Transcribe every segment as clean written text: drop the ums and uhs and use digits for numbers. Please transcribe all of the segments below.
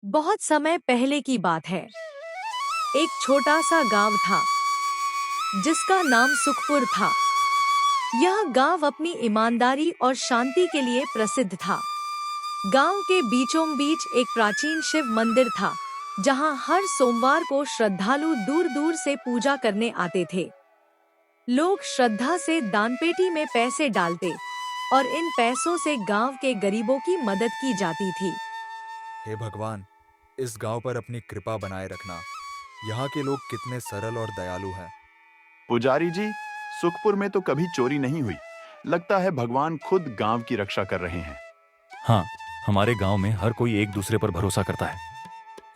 बहुत समय पहले की बात है। एक छोटा सा गांव था जिसका नाम सुखपुर था। यह गांव अपनी ईमानदारी और शांति के लिए प्रसिद्ध था। गांव के बीचों बीच एक प्राचीन शिव मंदिर था, जहां हर सोमवार को श्रद्धालु दूर दूर से पूजा करने आते थे। लोग श्रद्धा से दानपेटी में पैसे डालते और इन पैसों से गांव के गरीबों की मदद की जाती थी। हे भगवान, इस गांव पर अपनी कृपा बनाए रखना। यहाँ के लोग कितने सरल और दयालु हैं। पुजारी जी, सुखपुर में तो कभी चोरी नहीं हुई। लगता है भगवान खुद गांव की रक्षा कर रहे हैं। हाँ, हमारे गांव में हर कोई एक दूसरे पर भरोसा करता है।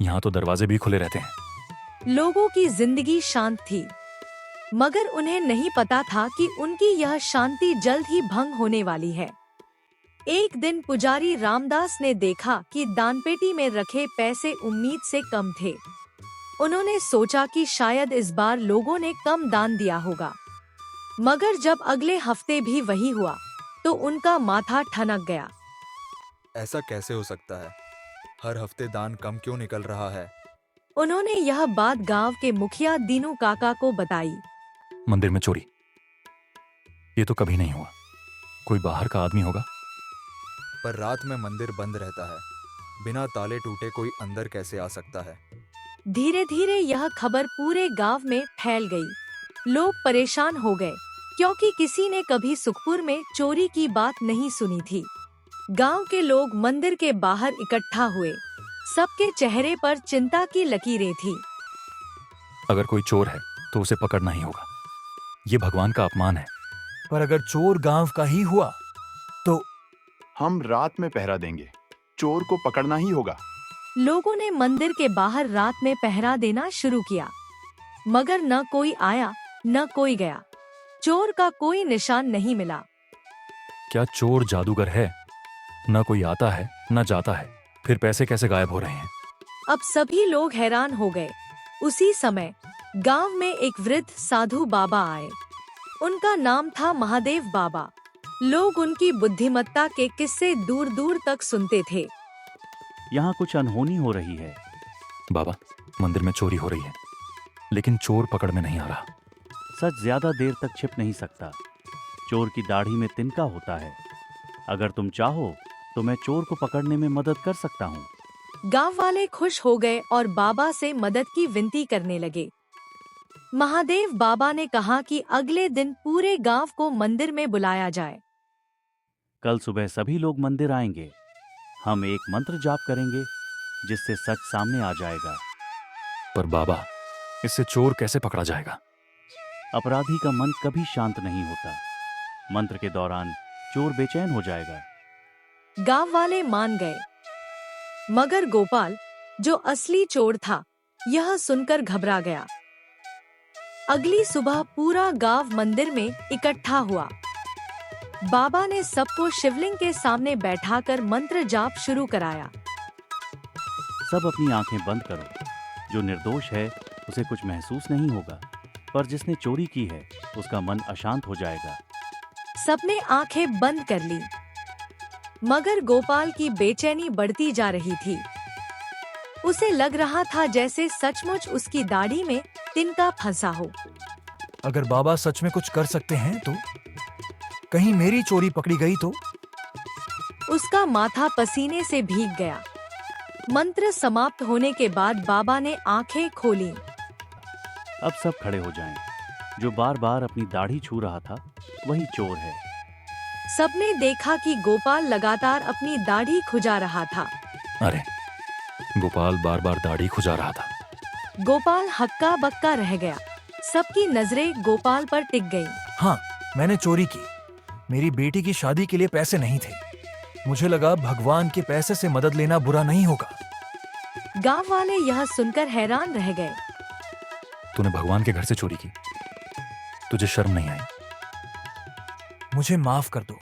यहाँ तो दरवाजे भी खुले रहते हैं। लोगों की जिंदगी शांत थी, मगर उन्हें नहीं पता था कि उनकी यह शांति जल्द ही भंग होने वाली है। एक दिन पुजारी रामदास ने देखा कि दानपेटी में रखे पैसे उम्मीद से कम थे। उन्होंने सोचा कि शायद इस बार लोगों ने कम दान दिया होगा, मगर जब अगले हफ्ते भी वही हुआ तो उनका माथा ठनक गया। ऐसा कैसे हो सकता है? हर हफ्ते दान कम क्यों निकल रहा है? उन्होंने यह बात गांव के मुखिया दीनू काका को बताई। मंदिर में चोरी, ये तो कभी नहीं हुआ। कोई बाहर का आदमी होगा। पर रात में मंदिर बंद रहता है। बिना ताले टूटे कोई अंदर कैसे आ सकता है? धीरे धीरे यह खबर पूरे गांव में फैल गई। लोग परेशान हो गए, क्योंकि किसी ने कभी सुखपुर में चोरी की बात नहीं सुनी थी। गांव के लोग मंदिर के बाहर इकट्ठा हुए। सबके चेहरे पर चिंता की लकीरें थी। अगर कोई चोर है तो उसे पकड़ना ही होगा। ये भगवान का अपमान है। पर अगर चोर गांव का ही हुआ तो हम रात में पहरा देंगे। चोर को पकड़ना ही होगा। लोगों ने मंदिर के बाहर रात में पहरा देना शुरू किया, मगर न कोई आया न कोई गया। चोर का कोई निशान नहीं मिला। क्या चोर जादूगर है? न कोई आता है न जाता है, फिर पैसे कैसे गायब हो रहे हैं? अब सभी लोग हैरान हो गए। उसी समय गांव में एक वृद्ध साधु बाबा आए। उनका नाम था महादेव बाबा। लोग उनकी बुद्धिमत्ता के किस्से दूर दूर तक सुनते थे। यहाँ कुछ अनहोनी हो रही है। बाबा, मंदिर में चोरी हो रही है, लेकिन चोर पकड़ में नहीं आ रहा। सच ज्यादा देर तक छिप नहीं सकता। चोर की दाढ़ी में तिनका होता है। अगर तुम चाहो तो मैं चोर को पकड़ने में मदद कर सकता हूँ। गांव वाले खुश हो गए और बाबा से मदद की विनती करने लगे। महादेव बाबा ने कहा कि अगले दिन पूरे गांव को मंदिर में बुलाया जाए। कल सुबह सभी लोग मंदिर आएंगे। हम एक मंत्र जाप करेंगे, जिससे सच सामने आ जाएगा। पर बाबा, इससे चोर कैसे पकड़ा जाएगा? अपराधी का मन कभी शांत नहीं होता। मंत्र के दौरान चोर बेचैन हो जाएगा। गांव वाले मान गए, मगर गोपाल, जो असली चोर था, यह सुनकर घबरा गया। अगली सुबह पूरा गांव मंदिर में इकट्ठा हुआ। बाबा ने सबको शिवलिंग के सामने बैठाकर मंत्र जाप शुरू कराया। सब अपनी आंखें बंद करो। जो निर्दोष है उसे कुछ महसूस नहीं होगा, पर जिसने चोरी की है उसका मन अशांत हो जाएगा। सबने आंखें बंद कर ली, मगर गोपाल की बेचैनी बढ़ती जा रही थी। उसे लग रहा था जैसे सचमुच उसकी दाढ़ी में तिनका फंसा हो। अगर बाबा सच में कुछ कर सकते हैं तो कहीं मेरी चोरी पकड़ी गई तो? उसका माथा पसीने से भीग गया। मंत्र समाप्त होने के बाद बाबा ने आंखें खोली। अब सब खड़े हो जाएं। जो बार बार अपनी दाढ़ी छू रहा था वही चोर है। सबने देखा कि गोपाल लगातार अपनी दाढ़ी खुजा रहा था। अरे, गोपाल बार बार दाढ़ी खुजा रहा था। गोपाल हक्का बक्का रह गया। सबकी नजरें गोपाल पर टिक गईं। हाँ, मैंने चोरी की। मेरी बेटी की शादी के लिए पैसे नहीं थे। मुझे लगा भगवान के पैसे से मदद लेना बुरा नहीं होगा। गांव वाले यह सुनकर हैरान रह गए। तूने भगवान के घर से चोरी की, तुझे शर्म नहीं आई? मुझे माफ कर दो,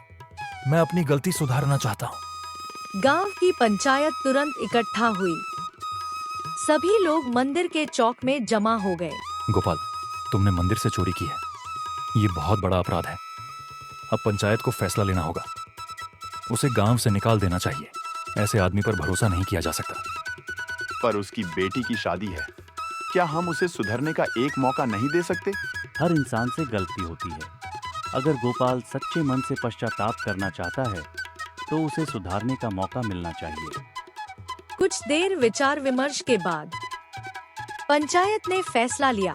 मैं अपनी गलती सुधारना चाहता हूँ। गांव की पंचायत तुरंत इकट्ठा हुई। सभी लोग मंदिर के चौक में जमा हो गए। गोपाल, तुमने मंदिर से चोरी की है। ये बहुत बड़ा अपराध है। अब पंचायत को फैसला लेना होगा। उसे गांव से निकाल देना चाहिए। ऐसे आदमी पर भरोसा नहीं किया जा सकता। पर उसकी बेटी की शादी है। क्या हम उसे सुधरने का एक मौका नहीं दे सकते? हर इंसान से गलती होती है। अगर गोपाल सच्चे मन से पश्चाताप करना चाहता है तो उसे सुधारने का मौका मिलना चाहिए। कुछ देर विचार विमर्श के बाद पंचायत ने फैसला लिया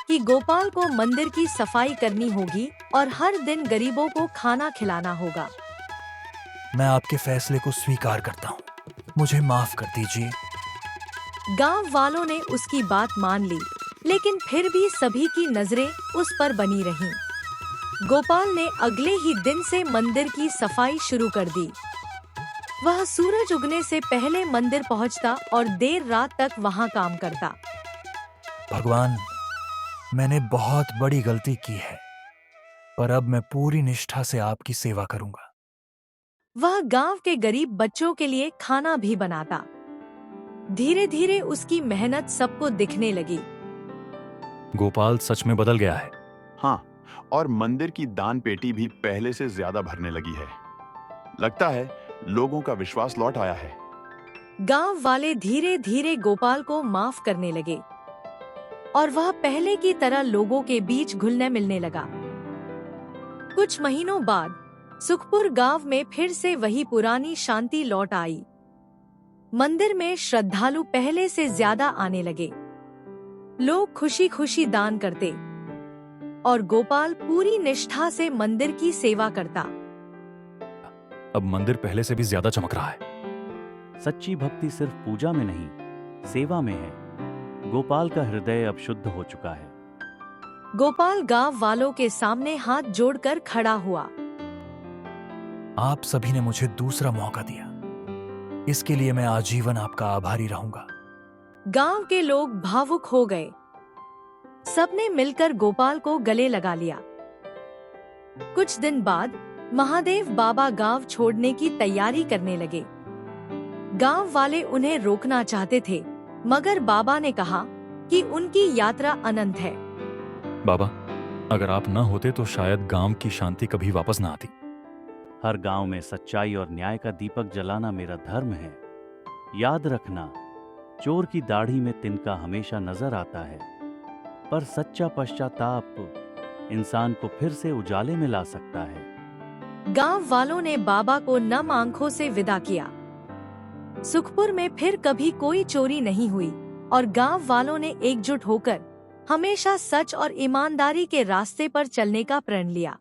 कि गोपाल को मंदिर की सफाई करनी होगी और हर दिन गरीबों को खाना खिलाना होगा। मैं आपके फैसले को स्वीकार करता हूँ, मुझे माफ कर दीजिए। गांव वालों ने उसकी बात मान ली, लेकिन फिर भी सभी की नजरें उस पर बनी रहीं। गोपाल ने अगले ही दिन से मंदिर की सफाई शुरू कर दी। वह सूरज उगने से पहले मंदिर पहुंचता और देर रात तक वहां काम करता। भगवान, मैंने बहुत बड़ी गलती की है, पर अब मैं पूरी निष्ठा से आपकी सेवा करूंगा। वह गांव के गरीब बच्चों के लिए खाना भी बनाता। धीरे धीरे उसकी मेहनत सबको दिखने लगी। गोपाल सच में बदल गया है। हाँ, और मंदिर की दान पेटी भी पहले से ज्यादा भरने लगी है। लगता है लोगों का विश्वास लौट आया है। गांव वाले धीरे धीरे गोपाल को माफ करने लगे और वह पहले की तरह लोगों के बीच घुलने मिलने लगा। कुछ महीनों बाद सुखपुर गांव में फिर से वही पुरानी शांति लौट आई। मंदिर में श्रद्धालु पहले से ज्यादा आने लगे। लोग खुशी खुशी दान करते और गोपाल पूरी निष्ठा से मंदिर की सेवा करता। अब मंदिर पहले से भी ज्यादा चमक रहा है। सच्ची भक्ति सिर्फ पूजा में नहीं, सेवा में है। गोपाल का हृदय अब शुद्ध हो चुका है। गोपाल गांव वालों के सामने हाथ जोड़कर खड़ा हुआ। आप सभी ने मुझे दूसरा मौका दिया, इसके लिए मैं आजीवन आपका आभारी रहूंगा। गांव के लोग भावुक हो गए। सबने मिलकर गोपाल को गले लगा लिया। कुछ दिन बाद महादेव बाबा गांव छोड़ने की तैयारी करने लगे। गांव वाले उन्हें रोकना चाहते थे, मगर बाबा ने कहा कि उनकी यात्रा अनंत है। बाबा, अगर आप न होते तो शायद गांव की शांति कभी वापस न आती। हर गांव में सच्चाई और न्याय का दीपक जलाना मेरा धर्म है। याद रखना, चोर की दाढ़ी में तिनका हमेशा नजर आता है, पर सच्चा पश्चाताप इंसान को फिर से उजाले में ला सकता है। गांव वालों ने बाबा को नम आंखों से विदा किया। सुखपुर में फिर कभी कोई चोरी नहीं हुई और गांव वालों ने एकजुट होकर हमेशा सच और ईमानदारी के रास्ते पर चलने का प्रण लिया।